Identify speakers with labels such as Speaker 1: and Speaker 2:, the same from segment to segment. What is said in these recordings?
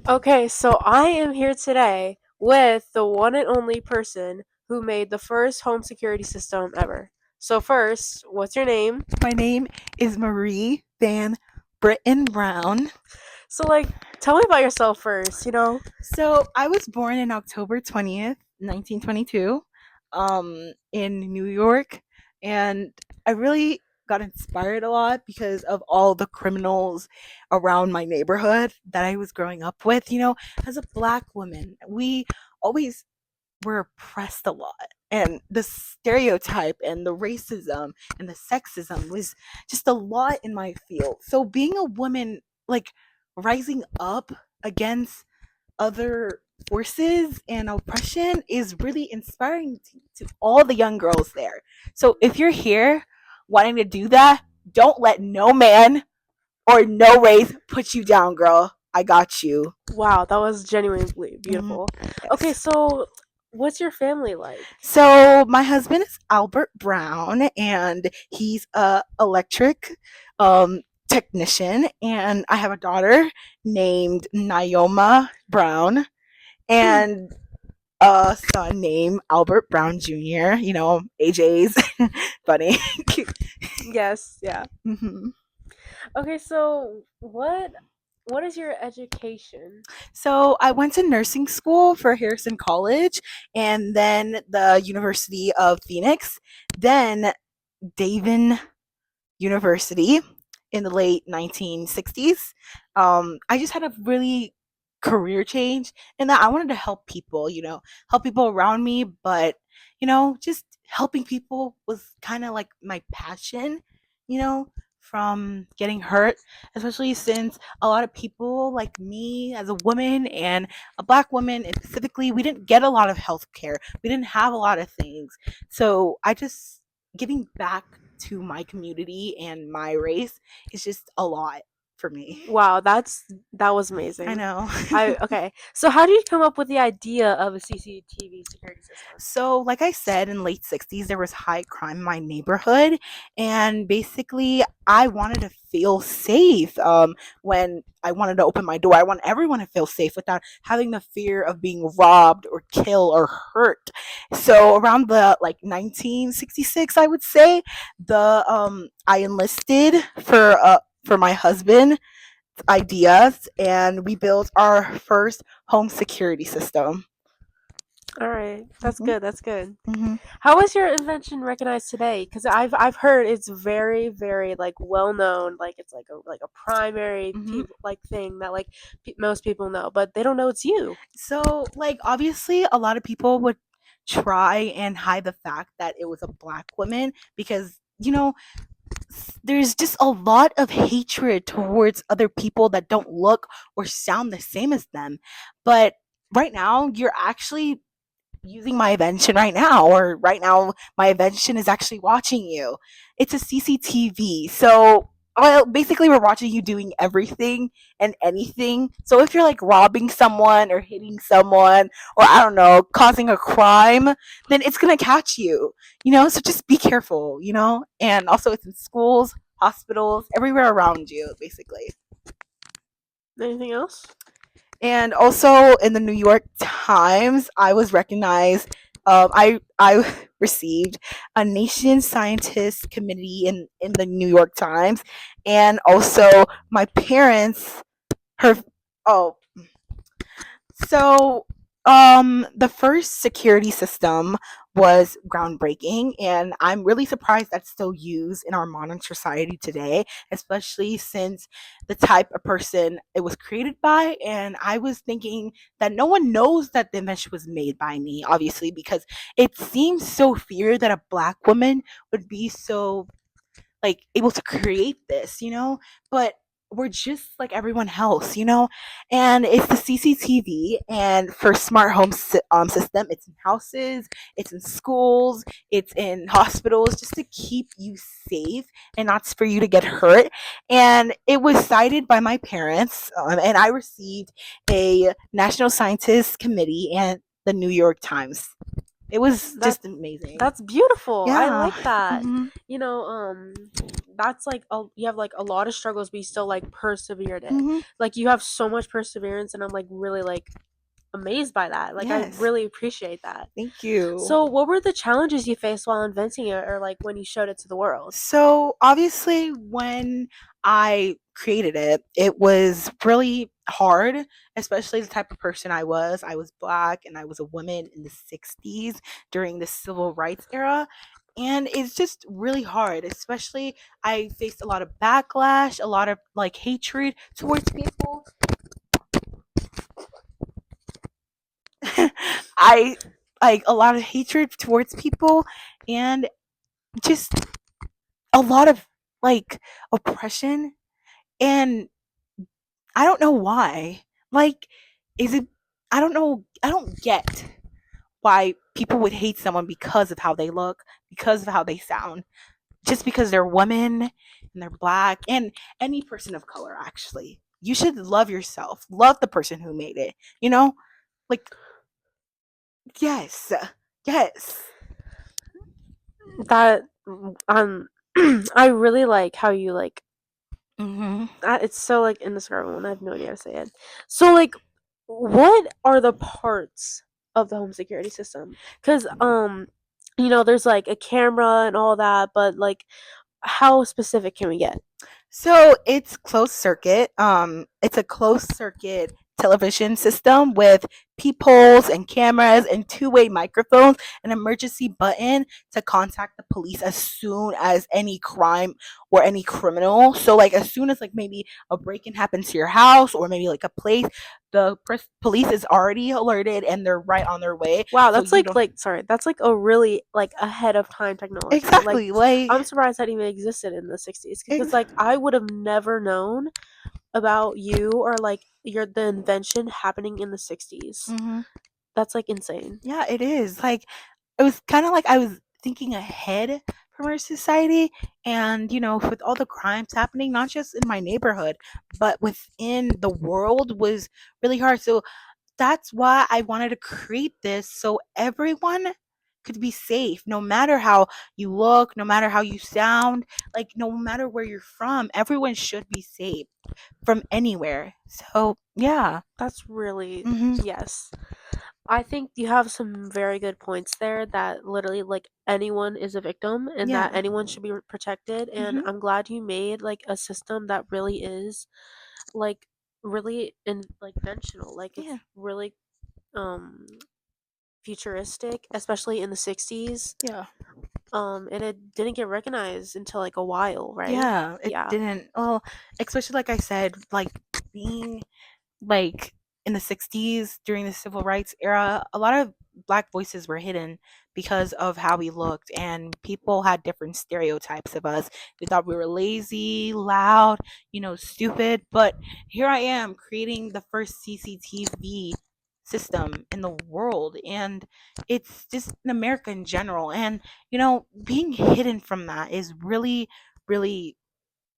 Speaker 1: Okay, so I am here today with the one and only person who made the first home security system ever. So, first, what's your name?
Speaker 2: My name is Marie Van Brittain Brown.
Speaker 1: Tell me about yourself first.
Speaker 2: So I was born in October 20th, 1922, in New York, and I really got inspired a lot because of all the criminals around my neighborhood that I was growing up with. As a black woman, we always were oppressed a lot. And the stereotype and the racism and the sexism was just a lot in my field. So being a woman, like rising up against other forces and oppression is really inspiring to all the young girls there. So if you're here wanting to do that, don't let no man or no race put you down, girl. I got you.
Speaker 1: Wow, that was genuinely
Speaker 2: Mhm.
Speaker 1: beautiful. Okay,
Speaker 2: Yes.
Speaker 1: so what's your family like?
Speaker 2: So my husband is Albert Brown, and he's a electric technician, and I have a daughter named Naoma Brown, and a son named Albert Brown Jr. AJ's funny.
Speaker 1: Yes, yeah.
Speaker 2: hmm
Speaker 1: Okay, so what is your education?
Speaker 2: So I went to nursing school for Harrison College, and then the University of Phoenix, then Davin University in the late 1960s. I just had a really career change in that I wanted to help people, help people around me, but, just helping people was kind of like my passion, you know, from getting hurt, especially since a lot of people like me as a woman and a black woman, and specifically, we didn't get a lot of health care. We didn't have a lot of things. So I just giving back to my community and my race is just a lot for me.
Speaker 1: Wow, that was
Speaker 2: I
Speaker 1: amazing.
Speaker 2: know.
Speaker 1: I okay. So how did you come up with the idea of a CCTV security system?
Speaker 2: So, like I said, in late 60s, there was high crime in my neighborhood. And basically, I wanted to feel safe when I wanted to open my door. I want everyone to feel safe without having the fear of being robbed or killed or hurt. So, around the 1966, I would say, I enlisted for my husband ideas, and we built our first home security system.
Speaker 1: All right, that's
Speaker 2: hmm
Speaker 1: good. That's good.
Speaker 2: hmm
Speaker 1: How is your invention recognized today? Because I've heard it's very like well known. Like it's like a primary
Speaker 2: hmm
Speaker 1: like thing that like most people know, but they don't know it's you.
Speaker 2: So, obviously, a lot of people would try and hide the fact that it was a black woman because, there's just a lot of hatred towards other people that don't look or sound the same as them. But right now, you're actually using my invention right now, or right now my invention is actually watching you. It's a CCTV. So, well, basically we're watching you doing everything and anything. So if you're like robbing someone or hitting someone, or I don't know, causing a crime, then it's going to catch you. So just be careful, and also it's in schools, hospitals, everywhere around you, basically.
Speaker 1: Anything else?
Speaker 2: And also in the New York Times, I was recognized. I received a Nation Scientist Committee in the New York Times, and also my parents. Her oh so, the first security system was groundbreaking, and I'm really surprised that's still used in our modern society today, especially since the type of person it was created by. And I was thinking that no one knows that the invention was made by me, obviously, because it seems so weird that a black woman would be so able to create this, but we're just like everyone else, and it's the CCTV. And for smart home system, it's in houses, it's in schools, it's in hospitals, just to keep you safe and not for you to get hurt. And it was cited by my parents, and I received a National Scientist Committee and the New York Times. It was
Speaker 1: That
Speaker 2: just amazing.
Speaker 1: that's beautiful. I
Speaker 2: Yeah.
Speaker 1: like that.
Speaker 2: Hmm.
Speaker 1: You know, that's like you have like a lot of struggles, but you still like persevered it.
Speaker 2: Hmm.
Speaker 1: Like you have so much perseverance, and I'm like really like amazed by that. Like I
Speaker 2: Yes.
Speaker 1: really appreciate that.
Speaker 2: Thank you.
Speaker 1: So, what were the challenges you faced while inventing it, or like when you showed it to the world?
Speaker 2: So obviously, when I created it, it was really hard, especially the type of person I was. I was black and I was a woman in the 60s during the civil rights era. And it's just really hard, especially I faced a lot of backlash, a lot of like hatred towards people. I like a lot of hatred towards people and just a lot of like oppression. And I don't know why. Like, is it? I don't know. I don't get why people would hate someone because of how they look, because of how they sound, just because they're women and they're black, and any person of color, actually. You should love yourself, love the person who made it, you know? Like, yes, yes.
Speaker 1: That I really like how you like
Speaker 2: Hmm.
Speaker 1: it's so like indescribable, and I have no idea how to say it. So like, what are the parts of the home security system? Because you know, there's like a camera and all that, but like, how specific can we get?
Speaker 2: So it's closed circuit. It's a closed circuit television system with peepholes and cameras and two-way microphones, an emergency button to contact the police as soon as any crime or any criminal. So like as soon as like maybe a break-in happens to your house or maybe like a place, the police is already alerted and they're right on their way.
Speaker 1: Wow,
Speaker 2: So
Speaker 1: that's
Speaker 2: you don't
Speaker 1: like sorry, that's like a really like ahead of time technology. Like
Speaker 2: exactly like
Speaker 1: I'm surprised that even existed in the 60s because
Speaker 2: ex-
Speaker 1: like I would have never known about you or like your the invention happening in the 60s.
Speaker 2: mhm.
Speaker 1: That's like insane.
Speaker 2: Yeah, it is. Like it was kind of like I was thinking ahead from our society and with all the crimes happening not just in my neighborhood but within the world was really hard. So that's why I wanted to create this so everyone could be safe no matter how you look, no matter how you sound, like no matter where you're from, everyone should be safe from anywhere. So yeah.
Speaker 1: That's really
Speaker 2: Mhm.
Speaker 1: yes. I think you have some very good points there that literally like anyone is a victim and that
Speaker 2: Yeah.
Speaker 1: anyone should be protected, and
Speaker 2: Mhm.
Speaker 1: I'm glad you made like a system that really is like really in like conventional. Like it's
Speaker 2: Yeah.
Speaker 1: really um futuristic, especially in the 60s.
Speaker 2: Yeah.
Speaker 1: And it didn't get recognized until like a while, right?
Speaker 2: Yeah, it
Speaker 1: Yeah.
Speaker 2: didn't. Well, especially like I said, like being like in the 60s during the civil rights era, a lot of black voices were hidden because of how we looked, and people had different stereotypes of us. They thought we were lazy, loud, stupid. But here I am creating the first CCTV system in the world, and it's just in America in general. And being hidden from that is really, really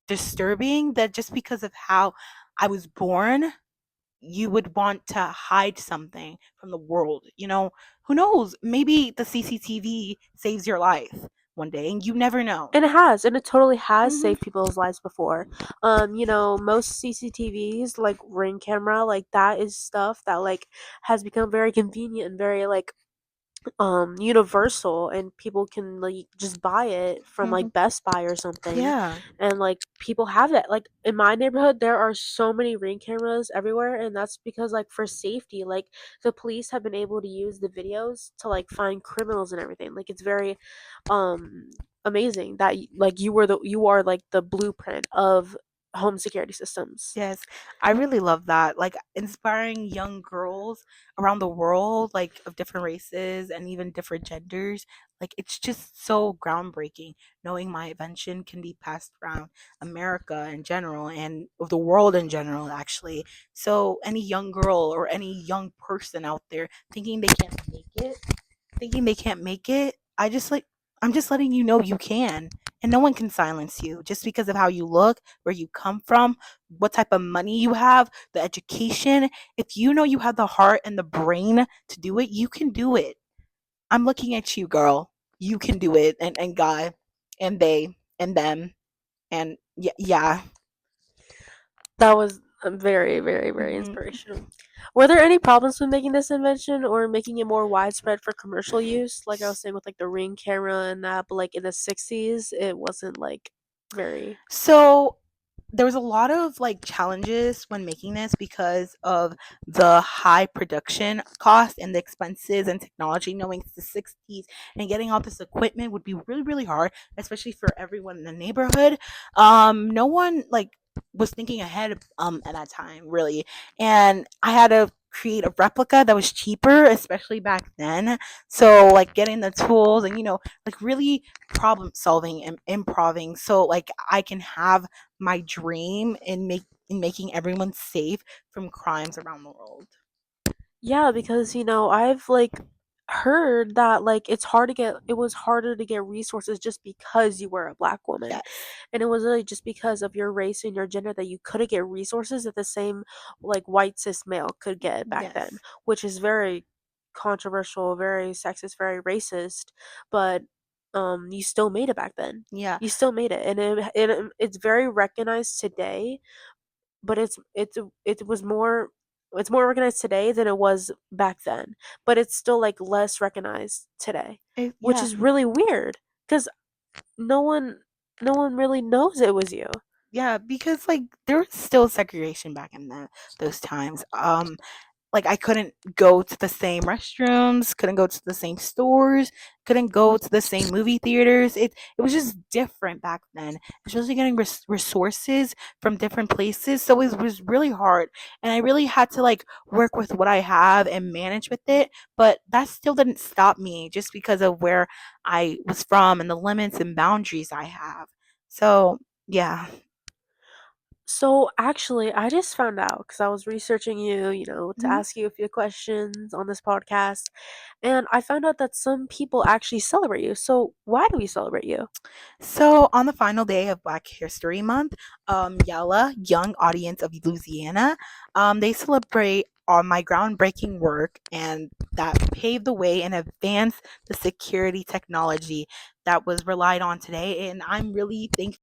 Speaker 2: disturbing, that just because of how I was born, you would want to hide something from the world. Who knows? Maybe the CCTV saves your life one day, and you never know.
Speaker 1: And it has, and it totally has
Speaker 2: Hmm.
Speaker 1: saved people's lives before. You know, most CCTVs, like Ring camera, like that is stuff that like has become very convenient and very like universal, and people can like just buy it from
Speaker 2: Hmm.
Speaker 1: like Best Buy or something,
Speaker 2: Yeah.
Speaker 1: and like people have that. Like in my neighborhood there are so many Ring cameras everywhere, and that's because like for safety, like the police have been able to use the videos to like find criminals and everything. Like it's very um amazing that like you are like the blueprint of home security systems.
Speaker 2: Yes, I really love that. Like inspiring young girls around the world, like of different races and even different genders. Like it's just so groundbreaking knowing my invention can be passed around America in general and of the world in general, actually. So any young girl or any young person out there thinking they can't make it, I'm just letting you know you can. And no one can silence you just because of how you look, where you come from, what type of money you have, the education. If you know you have the heart and the brain to do it, you can do it. I'm looking at you, girl. You can do it. And guy and they and them and yeah, yeah.
Speaker 1: That was very, very, very
Speaker 2: Hmm.
Speaker 1: inspirational. Were there any problems with making this invention or making it more widespread for commercial use? Like I was saying with like the Ring camera and that, but like in the 60s, it wasn't like very.
Speaker 2: So there was a lot of like challenges when making this because of the high production cost and the expenses and technology. Knowing it's the 60s and getting all this equipment would be really really hard, especially for everyone in the neighborhood. No one like was thinking ahead at that time really, and I had to create a replica that was cheaper, especially back then. So like getting the tools and like really problem solving and improving so like I can have my dream in making everyone safe from crimes around the world.
Speaker 1: Yeah, because I've like heard that like it was harder to get resources just because you were a black woman.
Speaker 2: Yes.
Speaker 1: And it was really just because of your race and your gender that you couldn't get resources that the same like white cis male could get back then,
Speaker 2: Yes.
Speaker 1: which is very controversial, very sexist, very racist, but you still made it back then.
Speaker 2: Yeah.
Speaker 1: You still made it, and it's very recognized today, but it's more recognized today than it was back then, but it's still like less recognized today, which
Speaker 2: Yeah.
Speaker 1: is really weird because no one no one really knows it was you.
Speaker 2: Yeah, because like there was still segregation back in those times. Like I couldn't go to the same restrooms, couldn't go to the same stores, couldn't go to the same movie theaters. It was just different back then, especially getting resources from different places. So it was really hard, and I really had to like work with what I have and manage with it. But that still didn't stop me just because of where I was from and the limits and boundaries I have. So yeah.
Speaker 1: So actually, I just found out because I was researching you, to
Speaker 2: Mhm.
Speaker 1: ask you a few questions on this podcast, and I found out that some people actually celebrate you. So why do we celebrate you?
Speaker 2: So on the final day of Black History Month, Yala, Young Audience of Louisiana, they celebrate on my groundbreaking work and that paved the way and advanced the security technology that was relied on today. And I'm really thankful